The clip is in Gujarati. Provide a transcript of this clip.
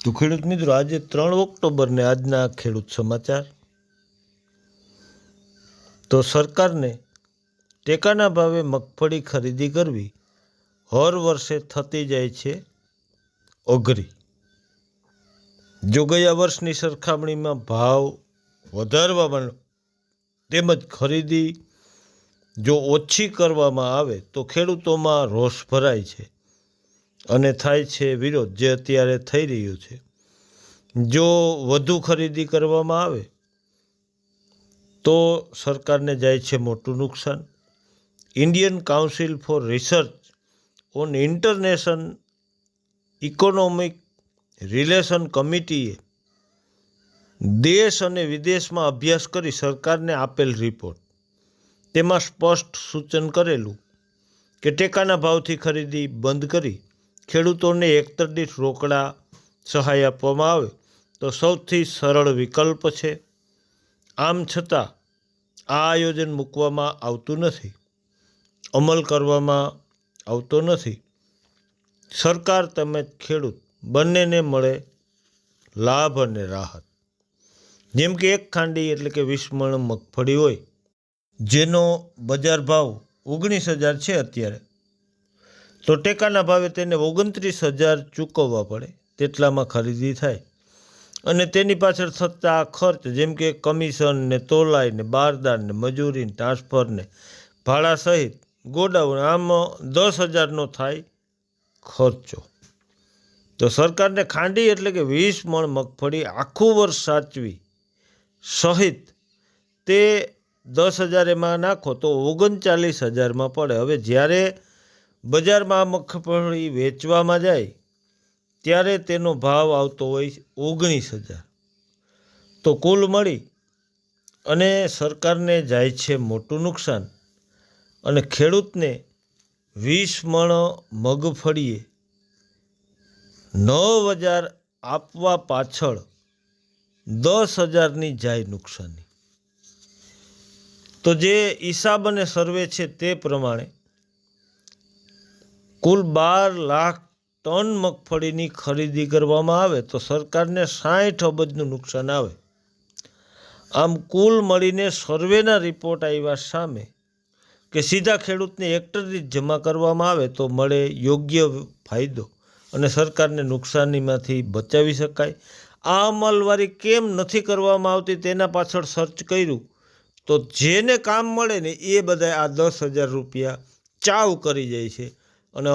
તો ખેડૂત મિત્રો, આજે 3 ઓક્ટોબરને આજના ખેડૂત સમાચાર. તો સરકારને ટેકાના ભાવે મગફળી ખરીદી કરવી હર વર્ષે થતી જાય છે અઘરી. જો ગયા વર્ષની સરખામણીમાં ભાવ વધારવામાં તેમજ ખરીદી જો ઓછી કરવામાં આવે તો ખેડૂતોમાં રોષ ભરાય છે અને થાય છે વિરોધ, જે અત્યારે થઈ રહ્યું છે. જો વધુ ખરીદી કરવામાં આવે તો સરકારને જાય છે મોટું નુકસાન. Indian council for research on international economic relation કમિટીએ દેશ અને વિદેશમાં અભ્યાસ કરી સરકારને આપેલ રિપોર્ટ, તેમાં સ્પષ્ટ સૂચન કરેલું કે ટેકાના ભાવથી ખરીદી બંધ કરી ખેડૂતોને હેક્ટર દીઠ રોકડા સહાય આપવામાં આવે તો સૌથી સરળ વિકલ્પ છે. આમ છતાં આ આયોજન મૂકવામાં આવતું નથી, અમલ કરવામાં આવતો નથી. સરકાર તેમજ ખેડૂત બંનેને મળે લાભ અને રાહત. જેમ કે એક ખાંડી એટલે કે 20 મણ મગફળી હોય, જેનો બજાર ભાવ 19,000 છે અત્યારે, તો ટેકાના ભાવે તેને 29,000 ચૂકવવા પડે, તેટલામાં ખરીદી થાય. અને તેની પાછળ થતા ખર્ચ, જેમ કે કમિશન ને તોલાઈ ને બારદાન ને મજૂરી ને ટ્રાન્સફર ને ભાડા સહિત ગોડાઉન, આમ 10,000નો થાય ખર્ચો. તો સરકારને ખાંડી એટલે કે 20 મણ મગફળી આખું વર્ષ સાચવી સહિત તે 10,000 એમાં નાખો તો 39,000માં પડે. હવે જ્યારે બજારમાં મગફળી વેચવામાં જાય ત્યારે તેનો ભાવ આવતો હોય 19,000. તો કુલ મળી અને સરકારને જાય છે મોટું નુકસાન. અને ખેડૂતને 20 મણ મગફળીએ 9,000 આપવા પાછળ 10,000ની જાય નુકસાની. તો જે હિસાબ અને સર્વે છે તે પ્રમાણે કુલ 12 લાખ ટન મગફળીની ખરીદી કરવામાં આવે તો સરકારને 60 અબજનું નુકસાન આવે. આમ કુલ મળીને સર્વેના રિપોર્ટ આવ્યા સામે કે સીધા ખેડૂતને હેક્ટર દીઠ જમા કરવામાં આવે તો મળે યોગ્ય ફાયદો અને સરકારને નુકસાનીમાંથી બચાવી શકાય. આ અમલવારી કેમ નથી કરવામાં આવતી તેના પાછળ સર્ચ કર્યું તો જેને કામ મળે ને એ બધા આ 10,000 રૂપિયા ચાવ કરી જાય છે અને